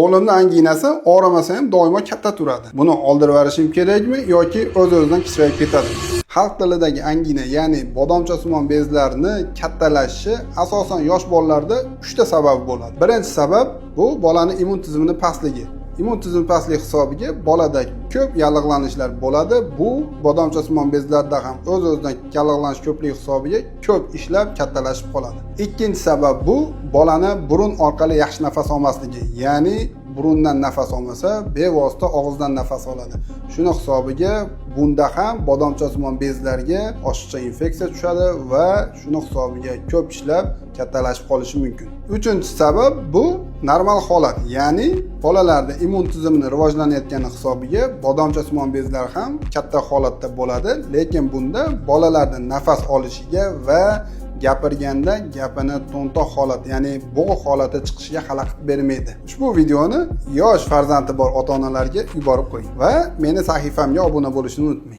O'g'limning anginasi og'rimasa ham doimo katta turadi. Buni oldirib yuborishim kerakmi yoki o'z-o'zidan kichrayib ketadimi? Xalq tilidagi angina, ya'ni bodomchasimon bezlarni kattalashishi asosan yosh bolalarda 3 ta sababi bo'ladi. Birinchi sabab bu bolaning immun tizimining pastligi. Immun tizim pastligi hisobiga bolada ko'p yallig'lanishlar bo'ladi. Bu bodomchasimon bezlarda ham o'z-o'zidan yallig'lanish ko'pligi hisobiga ko'p ishlab kattalashib qoladi. Ikkinchi sabab bu bolani burun orqali yaxshi nafas olmasligi, ya'ni burundan nafas olmasa, bevosita og'izdan nafas oladi. Shuni hisobiga bunda ham bodomchasimon bezlarga oshiqcha infeksiya tushadi va shuni hisobiga ko'p ishlab kattalashib qolishi mumkin. Uchinchi sabab bu normal holat, ya'ni bolalarda immun tizimining rivojlanayotgani hisobiga bodomchasimon bezlar ham katta holatda bo'ladi, lekin bunda bolalarning nafas olishiga va gapirganda gapini to'ntoq holat, ya'ni bo'g'iq holati chiqishiga xalaqit bermaydi. Ushbu videoni yosh farzandi bor ota-onalarga yuborib qo'ying va meni sahifamga obuna bo'lishni unutmang.